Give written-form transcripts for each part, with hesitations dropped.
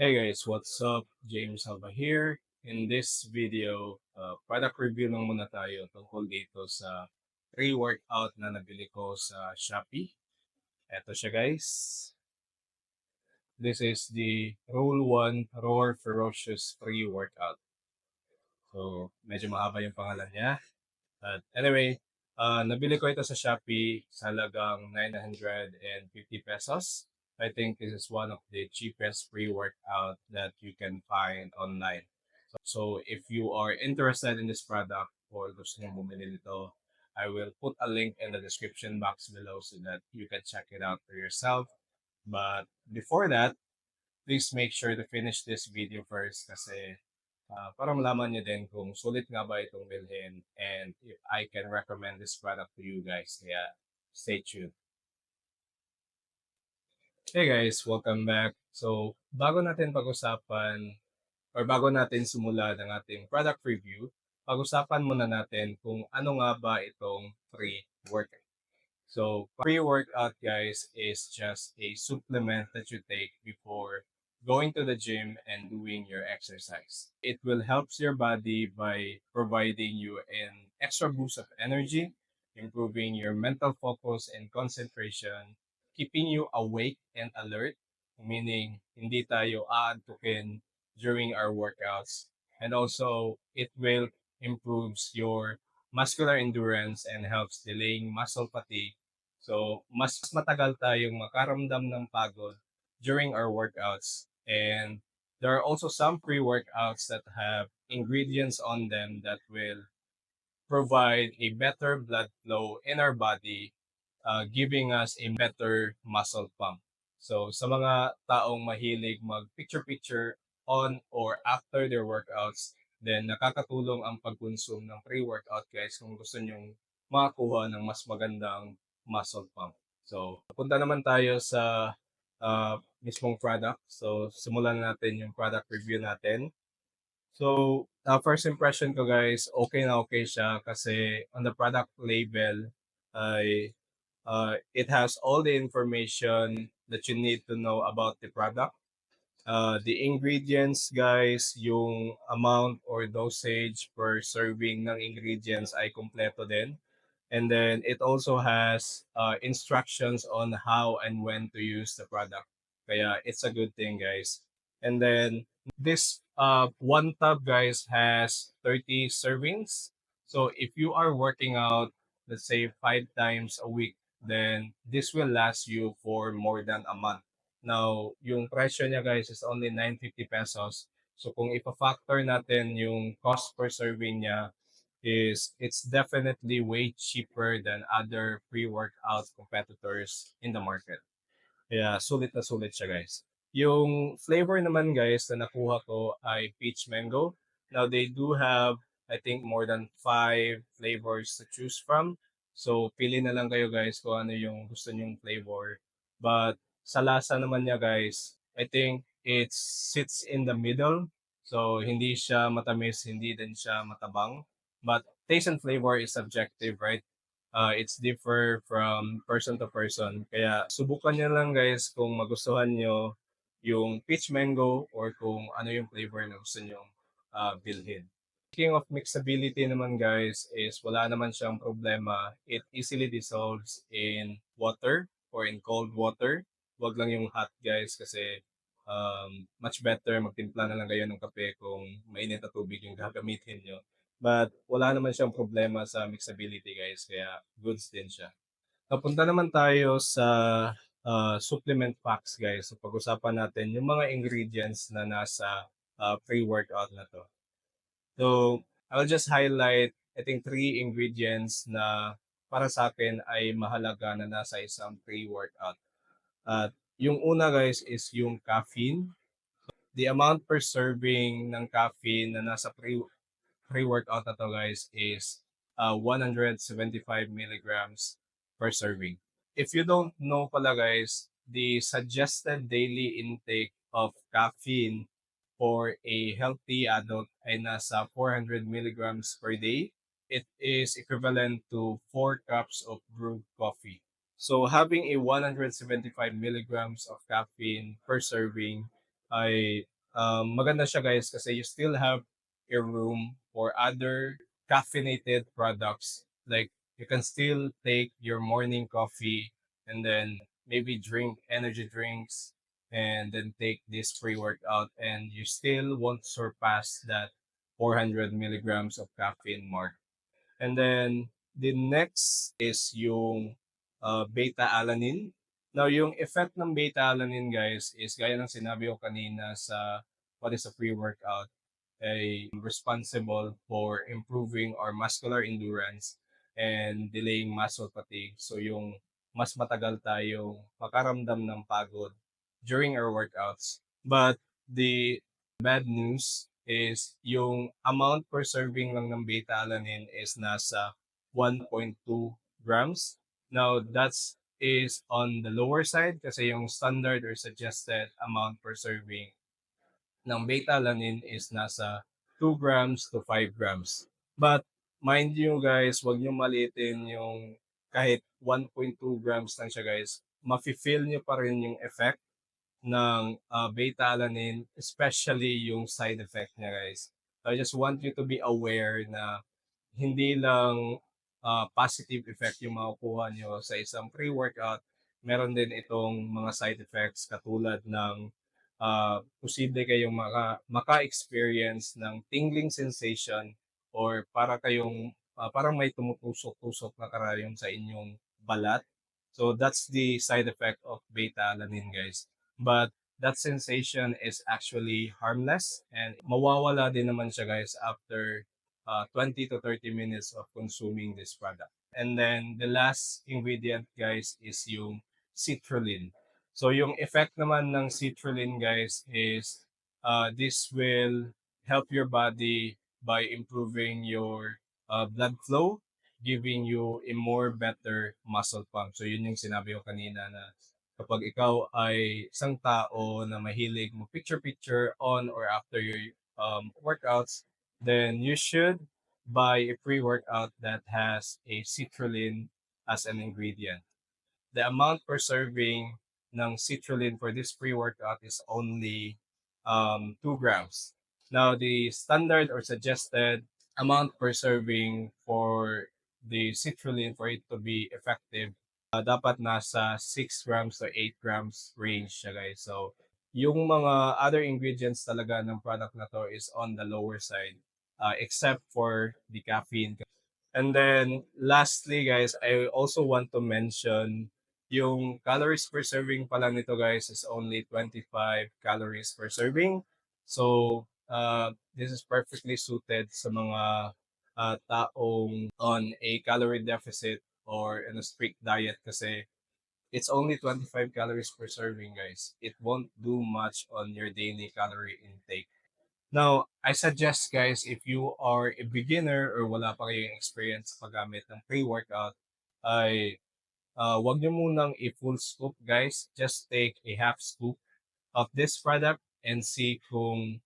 Hey guys, what's up? James Alba here. In this video, product review lang muna tayo tungkol dito sa pre-workout na nabili ko sa Shopee. Eto siya guys. This is the Roll 1 Roar Ferocious pre-workout. So, medyo mahaba yung pangalan niya. But anyway, nabili ko ito sa Shopee sa halagang 950 pesos. I think this is one of the cheapest pre-workout that you can find online. So if you are interested in this product or gusto nyo bumili nito, I will put a link in the description box below so that you can check it out for yourself. But before that, please make sure to finish this video first kasi para malaman nyo din kung sulit nga ba itong bilhin and if I can recommend this product to you guys. Kaya stay tuned. Hey guys, welcome back. So bago natin pag-usapan or bago natin simulan ang ating product review, pag-usapan muna natin kung ano nga ba itong pre-workout. So, pre-workout guys is just a supplement that you take before going to the gym and doing your exercise. It will help your body by providing you an extra boost of energy, improving your mental focus and concentration, keeping you awake and alert, meaning hindi tayo aantukin during our workouts. And also, it will improves your muscular endurance and helps delaying muscle fatigue. So, mas matagal tayong makaramdam ng pagod during our workouts. And there are also some pre-workouts that have ingredients on them that will provide a better blood flow in our body, giving us a better muscle pump. So, sa mga taong mahilig mag-picture-picture on or after their workouts, then nakakatulong ang pag-consume ng pre-workout guys kung gusto nyong makakuha ng mas magandang muscle pump. So, punta naman tayo sa mismong product. So, simulan natin yung product review natin. So, first impression ko guys, okay na okay siya kasi on the product label ay it has all the information that you need to know about the product. The ingredients guys, yung amount or dosage per serving ng ingredients ay kompleto din. And then it also has instructions on how and when to use the product. Kaya it's a good thing guys. And then this one tub guys has 30 servings. So if you are working out, let's say 5 times a week, then this will last you for more than a month. Now, yung presyo niya guys is only 950 pesos. So kung ipa-factor natin yung cost per serving niya is it's definitely way cheaper than other pre-workout competitors in the market. Kaya sulit na sulit siya guys. Yung flavor naman guys na nakuha ko ay peach mango. Now they do have I think more than 5 flavors to choose from. So pili na lang kayo guys kung ano yung gusto nyong flavor. But sa lasa naman niya guys, I think it sits in the middle. So hindi siya matamis, hindi din siya matabang. But taste and flavor is subjective, right? It's differ from person to person. Kaya subukan nyo lang guys kung magustuhan nyo yung peach mango or kung ano yung flavor na gusto nyo bilhin. Speaking of mixability naman guys is wala naman siyang problema. It easily dissolves in water or in cold water. Huwag lang yung hot guys kasi much better magtimpla na lang kayo ng kape kung mainit na tubig yung gagamitin nyo. But wala naman siyang problema sa mixability guys, kaya goods din siya. Napunta naman tayo sa supplement packs guys. So pag-usapan natin yung mga ingredients na nasa pre-workout na to. So I'll just highlight I think 3 ingredients na para sa akin ay mahalaga na nasa isang pre-workout. At yung una guys is yung caffeine. The amount per serving ng caffeine na nasa pre-workout na to guys is 175 milligrams per serving. If you don't know pala guys, the suggested daily intake of caffeine for a healthy adult ay nasa 400 milligrams per day. It is equivalent to 4 cups of brewed coffee. So having a 175 milligrams of caffeine per serving ay maganda siya guys kasi you still have a room for other caffeinated products. Like you can still take your morning coffee and then maybe drink energy drinks and then take this pre-workout and you still won't surpass that 400 milligrams of caffeine mark. And then the next is yung beta-alanine. Now, yung effect ng beta-alanine guys is gaya ng sinabi ko kanina sa what is a pre-workout, ay responsible for improving our muscular endurance and delaying muscle fatigue. So yung mas matagal tayong makaramdam ng pagod during our workouts. But the bad news is yung amount per serving lang ng beta-alanine is nasa 1.2 grams. Now, that's is on the lower side kasi yung standard or suggested amount per serving ng beta-alanine is nasa 2 grams to 5 grams. But mind you guys, wag niyo maliitin yung kahit 1.2 grams lang siya guys, mafe-feel niyo pa rin yung effect ng beta-alanine, especially yung side effect niya guys. I just want you to be aware na hindi lang positive effect yung makukuha nyo sa isang pre-workout, meron din itong mga side effects katulad ng posible kayong maka-experience ng tingling sensation or para kayong parang may tumutusok-tusok na karayom sa inyong balat. So that's the side effect of beta-alanine guys. But that sensation is actually harmless and mawawala din naman siya guys after 20 to 30 minutes of consuming this product. And then the last ingredient guys is yung citrulline. So yung effect naman ng citrulline guys is this will help your body by improving your blood flow, giving you a more better muscle pump. So yun yung sinabi ko kanina na kapag ikaw ay isang tao na mahilig mo picture-picture on or after your workouts, then you should buy a pre-workout that has a citrulline as an ingredient. The amount per serving ng citrulline for this pre-workout is only 2 grams. Now, the standard or suggested amount per serving for the citrulline for it to be effective, dapat nasa 6 grams to 8 grams range siya guys. So, yung mga other ingredients talaga ng product na to is on the lower side, except for the caffeine. And then lastly guys, I also want to mention yung calories per serving pala nito guys is only 25 calories per serving. So this is perfectly suited sa mga taong on a calorie deficit or in a strict diet kasi it's only 25 calories per serving guys. It won't do much on your daily calorie intake. Now, I suggest guys, if you are a beginner or wala pa kayong experience sa paggamit ng pre-workout, ay wag nyo munang i-full scoop guys. Just take a half scoop of this product and see kung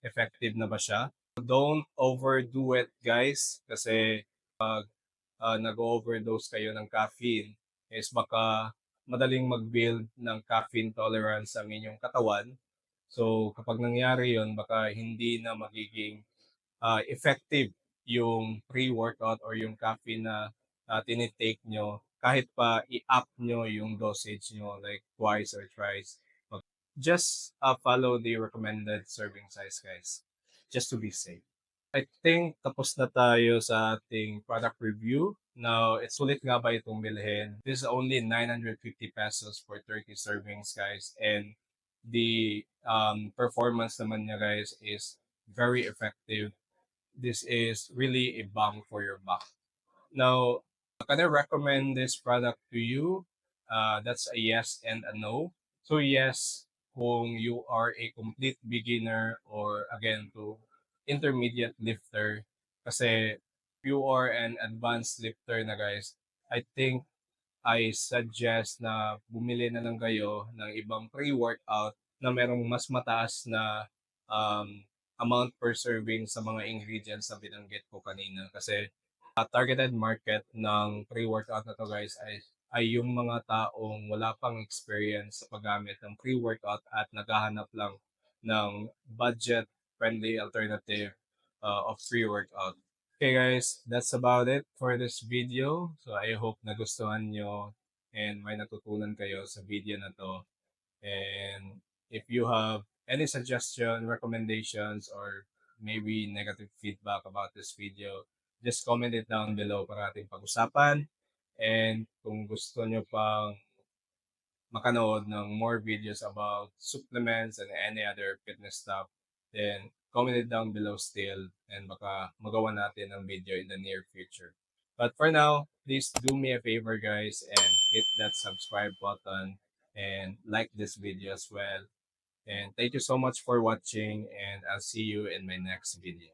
effective na ba siya. Don't overdo it guys kasi pag nag-overdose kayo ng caffeine is baka madaling mag-build ng caffeine tolerance ang inyong katawan. So kapag nangyari yon baka hindi na magiging effective yung pre-workout or yung caffeine na tinitake nyo kahit pa i-up nyo yung dosage nyo like twice or thrice. Just follow the recommended serving size guys, just to be safe. I think tapos na tayo sa ating product review. Now, it's sulit nga ba itong bilhin? This is only 950 pesos for 30 servings, guys. And the performance naman niya, guys, is very effective. This is really a bang for your buck. Now, can I recommend this product to you? That's a yes and a no. So yes, kung you are a complete beginner or again to intermediate lifter, kasi if you are an advanced lifter na guys, I think I suggest na bumili na lang kayo ng ibang pre-workout na merong mas mataas na um, amount per serving sa mga ingredients na binanggit ko kanina. Kasi targeted market ng pre-workout na to guys ay yung mga taong wala pang experience sa paggamit ng pre-workout at naghahanap lang ng budget-friendly alternative of free workout. Okay guys, that's about it for this video. So I hope nagustuhan nyo and may natutunan kayo sa video na to. And if you have any suggestion, recommendations, or maybe negative feedback about this video, just comment it down below para ating pag-usapan. And kung gusto nyo pang makanood ng more videos about supplements and any other fitness stuff, then comment it down below still and baka magawa natin ang video in the near future. But for now, please do me a favor guys and hit that subscribe button and like this video as well. And thank you so much for watching and I'll see you in my next video.